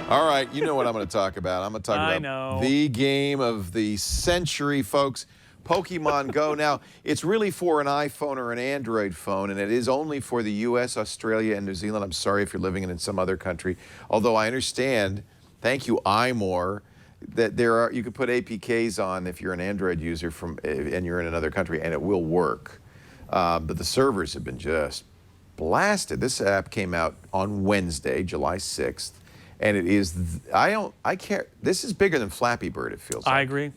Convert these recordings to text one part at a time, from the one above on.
All right, you know what I'm going to talk about. I'm going to talk I about know. the game of the century, folks, Pokemon Go. Now, it's really for an iPhone or an Android phone, and it is only for the US, Australia, and New Zealand. I'm sorry if you're living in some other country, although I understand, thank you, iMore, that you can put APKs on if you're an Android user and you're in another country, and it will work. But the servers have been just blasted. This app came out on Wednesday, July 6th. And it is, I can't, this is bigger than Flappy Bird, it feels like. I agree.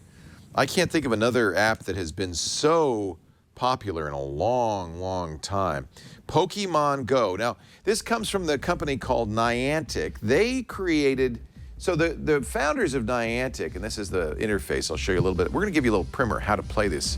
I can't think of another app that has been so popular in a long, long time. Pokemon Go. Now, this comes from the company called Niantic. They created, so the founders of Niantic, and this is the interface, I'll show you a little bit. We're going to give you a little primer how to play this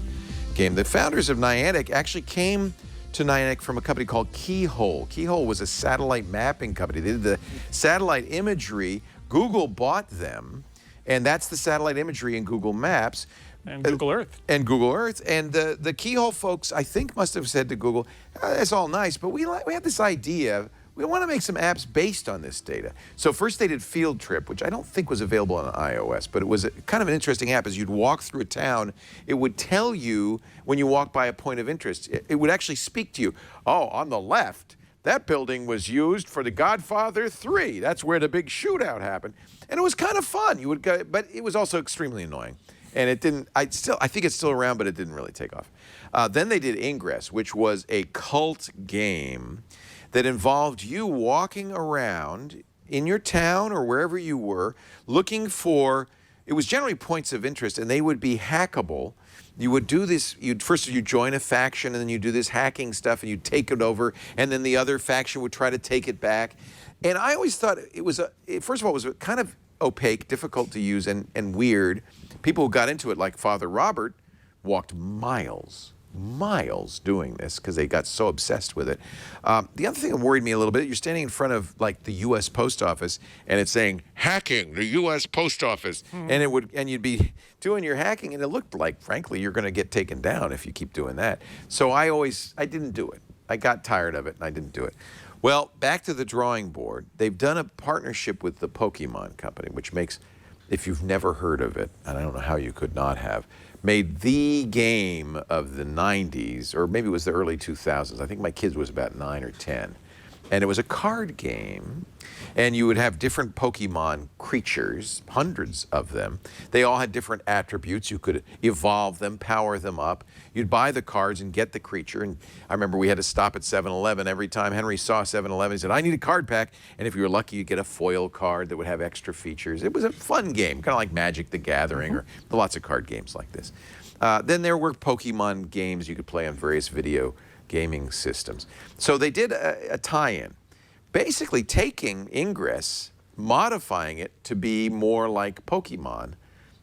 game. The founders of Niantic actually came to Niantic from a company called Keyhole. Keyhole was a satellite mapping company. They did the satellite imagery. Google bought them, and that's the satellite imagery in Google Maps. And Google Earth. And Google Earth. And the Keyhole folks, I think, must have said to Google, that's all nice, but we have this idea. We want to make some apps based on this data. So first they did Field Trip, which I don't think was available on iOS, but it was kind of an interesting app. As you'd walk through a town, it would tell you when you walk by a point of interest. It would actually speak to you. Oh, on the left, that building was used for The Godfather 3. That's where the big shootout happened. And it was kind of fun. You would go, but it was also extremely annoying. And it didn't, I think it's still around, but it didn't really take off. Then they did Ingress, which was a cult game that involved you walking around in your town or wherever you were, looking for, it was generally points of interest, and they would be hackable. You would do this, first you join a faction, and then you do this hacking stuff, and you take it over, and then the other faction would try to take it back. And I always thought it was, first of all, it was kind of opaque, difficult to use, and weird. People who got into it, like Father Robert, walked miles doing this because they got so obsessed with it. The other thing that worried me a little bit, you're standing in front of like the U.S. Post Office and it's saying, hacking the U.S. Post Office. And you'd be doing your hacking and it looked like, frankly, you're going to get taken down if you keep doing that. So I didn't do it. I got tired of it and I didn't do it. Well, back to the drawing board. They've done a partnership with the Pokemon company, which makes, if you've never heard of it, and I don't know how you could not have, made the game of the 90s, or maybe it was the early 2000s. I think my kid was about 9 or 10. And it was a card game, and you would have different Pokemon creatures, hundreds of them. They all had different attributes. You could evolve them, power them up. You'd buy the cards and get the creature. And I remember we had to stop at 7-Eleven. Every time Henry saw 7-Eleven, he said, I need a card pack. And if you were lucky, you'd get a foil card that would have extra features. It was a fun game, kind of like Magic the Gathering, or lots of card games like this. Then there were Pokemon games you could play on various video gaming systems. So they did a tie-in, basically taking Ingress, modifying it to be more like Pokemon,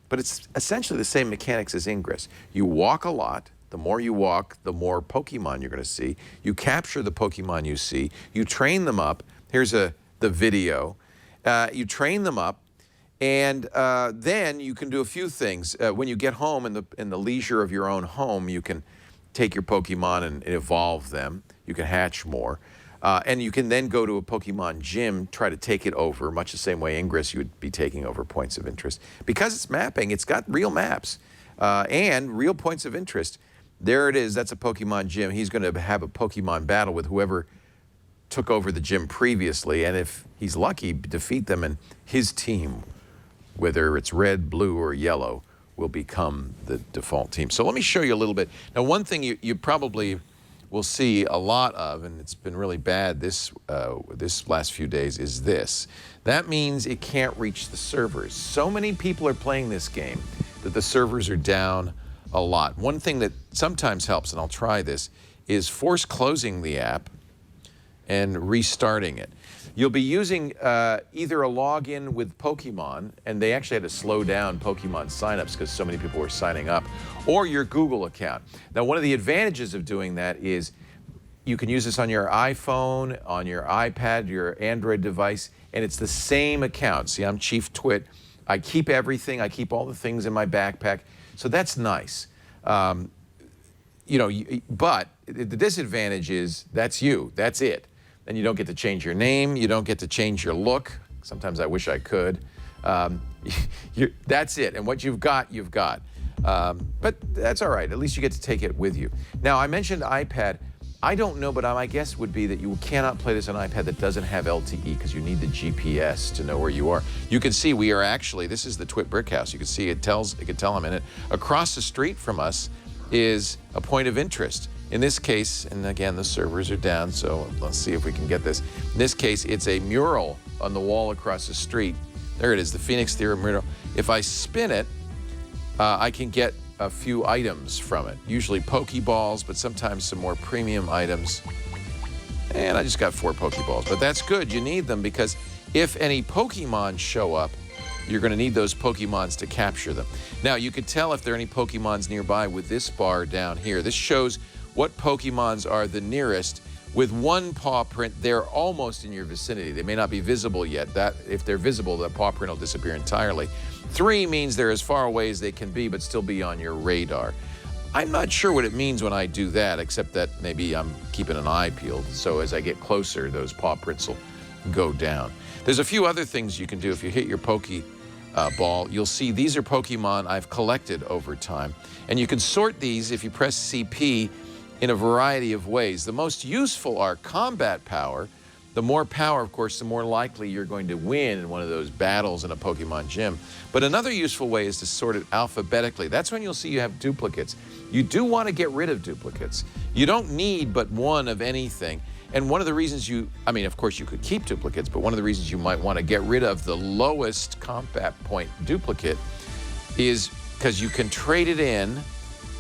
but it's essentially the same mechanics as Ingress. You walk a lot. The more you walk, the more Pokemon you're going to see. You capture the Pokemon you see. You train them up. Here's the video. You train them up, and then you can do a few things. When you get home in the leisure of your own home, you can take your Pokemon and evolve them. You can hatch more. And you can then go to a Pokemon gym, try to take it over, much the same way Ingress you would be taking over points of interest. Because it's mapping, it's got real maps and real points of interest. There it is, that's a Pokemon gym. He's going to have a Pokemon battle with whoever took over the gym previously, and if he's lucky, defeat them, and his team, whether it's red, blue, or yellow, will become the default team. So let me show you a little bit. Now, one thing you probably will see a lot of, and it's been really bad this last few days, is this. That means it can't reach the servers. So many people are playing this game that the servers are down a lot. One thing that sometimes helps, and I'll try this, is force closing the app and restarting it. You'll be using either a login with Pokemon, and they actually had to slow down Pokemon signups because so many people were signing up, or your Google account. Now, one of the advantages of doing that is you can use this on your iPhone, on your iPad, your Android device, and it's the same account. See, I'm Chief Twit. I keep everything. I keep all the things in my backpack. So that's nice. But the disadvantage is that's you. That's it. And you don't get to change your name. You don't get to change your look. Sometimes I wish I could. That's it. And what you've got, you've got. But that's all right. At least you get to take it with you. Now, I mentioned iPad. I don't know, but my guess would be that you cannot play this on iPad that doesn't have LTE because you need the GPS to know where you are. You can see we are actually, this is the TWiT brick house. You can see it can tell I'm in it. Across the street from us is a point of interest. In this case, and again, the servers are down, so let's see if we can get this. In this case, it's a mural on the wall across the street. There it is, the Phoenix Theorem mural. If I spin it, I can get a few items from it, usually Pokeballs, but sometimes some more premium items. And I just got 4 Pokeballs, but that's good. You need them because if any Pokemon show up, you're going to need those Pokemons to capture them. Now, you could tell if there are any Pokemons nearby with this bar down here. This shows what Pokemons are the nearest. With 1 paw print, they're almost in your vicinity. They may not be visible yet. If they're visible, the paw print will disappear entirely. 3 means they're as far away as they can be, but still be on your radar. I'm not sure what it means when I do that, except that maybe I'm keeping an eye peeled. So as I get closer, those paw prints will go down. There's a few other things you can do. If you hit your Pokeball, you'll see these are Pokemon I've collected over time. And you can sort these if you press CP in a variety of ways. The most useful are combat power. The more power, of course, the more likely you're going to win in one of those battles in a Pokemon gym. But another useful way is to sort it alphabetically. That's when you'll see you have duplicates. You do want to get rid of duplicates. You don't need but 1 of anything. And one of the reasons of course you could keep duplicates, but one of the reasons you might want to get rid of the lowest combat point duplicate is because you can trade it in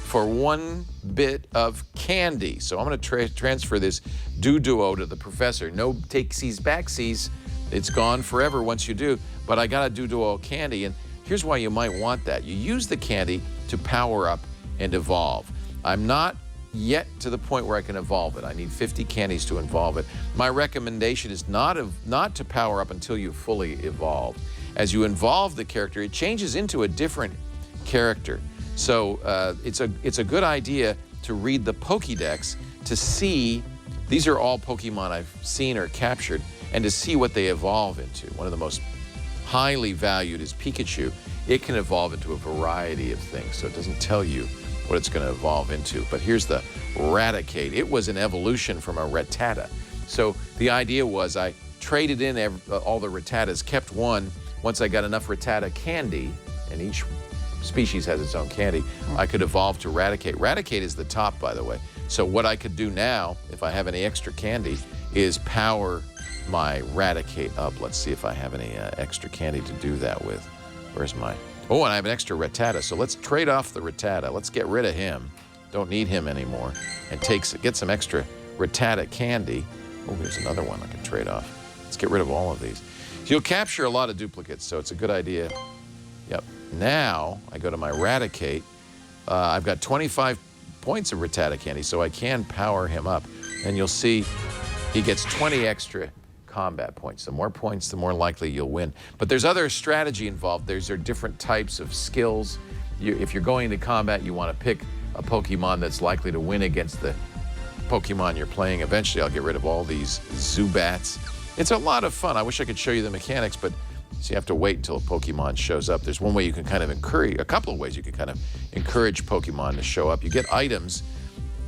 for 1 bit of candy. So I'm going to transfer this Duo to the professor. No takesies, backsies. It's gone forever once you do. But I got a Duo candy, and here's why you might want that. You use the candy to power up and evolve. I'm not yet to the point where I can evolve it. I need 50 candies to evolve it. My recommendation is not to power up until you've fully evolved. As you evolve the character, it changes into a different character. So it's a good idea to read the Pokédex to see, these are all Pokemon I've seen or captured, and to see what they evolve into. One of the most highly valued is Pikachu. It can evolve into a variety of things, so it doesn't tell you what it's going to evolve into. But here's the Raticate. It was an evolution from a Rattata. So the idea was I traded in all the Rattatas, kept 1. Once I got enough Rattata candy, and each species has its own candy, I could evolve to Raticate. Raticate is the top, by the way. So what I could do now, if I have any extra candy, is power my Raticate up. Let's see if I have any extra candy to do that with. Where's my... Oh, and I have an extra Rattata, so let's trade off the Rattata. Let's get rid of him. Don't need him anymore. And get some extra Rattata candy. Oh, here's another one I can trade off. Let's get rid of all of these. So you'll capture a lot of duplicates, so it's a good idea. Yep. Now, I go to my Raticate. I've got 25 points of Rattata candy, so I can power him up. And you'll see he gets 20 extra combat points. The more points, the more likely you'll win. But there's other strategy involved. There are different types of skills. If you're going to combat, you want to pick a Pokemon that's likely to win against the Pokemon you're playing. Eventually, I'll get rid of all these Zubats. It's a lot of fun. I wish I could show you the mechanics, but so you have to wait until a Pokemon shows up. There's one way you can kind of a couple of ways you can kind of encourage Pokemon to show up. You get items,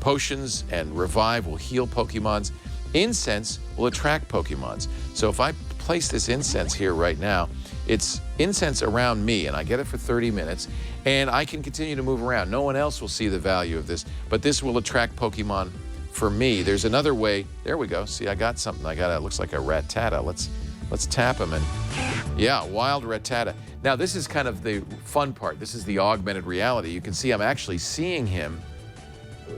potions, and revive will heal Pokemons. Incense will attract Pokemons. So if I place this incense here right now, it's incense around me, and I get it for 30 minutes, and I can continue to move around. No one else will see the value of this, but this will attract Pokemon for me. There's another way. There we go. See, I got something. It looks like a Rattata. Let's tap him, and yeah, wild Rattata. Now, this is kind of the fun part. This is the augmented reality. You can see I'm actually seeing him.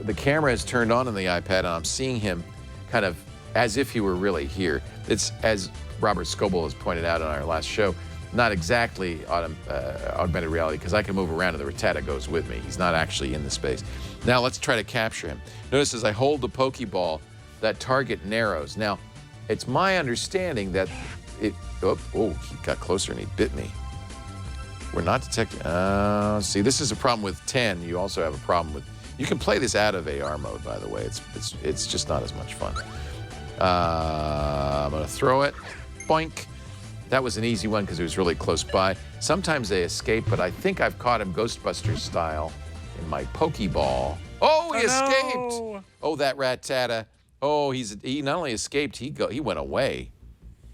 The camera is turned on the iPad, and I'm seeing him kind of as if he were really here. It's, as Robert Scoble has pointed out in our last show, not exactly augmented reality, because I can move around and the Rattata goes with me. He's not actually in the space. Now let's try to capture him. Notice as I hold the Pokeball, that target narrows. Now, it's my understanding that he got closer and he bit me. We're not detecting. See, this is a problem with 10. You also have a problem with. You can play this out of AR mode, by the way. It's just not as much fun. I'm gonna throw it. Boink. That was an easy one because it was really close by. Sometimes they escape, but I think I've caught him Ghostbusters style in my Pokeball. Oh, he escaped! No. Oh, that rat-tata. Oh, he not only escaped, he went away.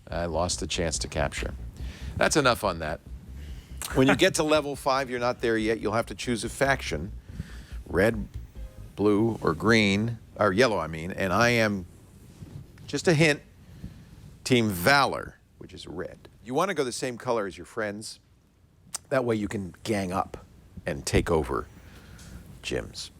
I lost the chance to capture. That's enough on that. When you get to level 5, you're not there yet. You'll have to choose a faction. Red, blue, or green, or yellow, I mean. And I am, just a hint, Team Valor, which is red. You want to go the same color as your friends. That way you can gang up and take over gyms.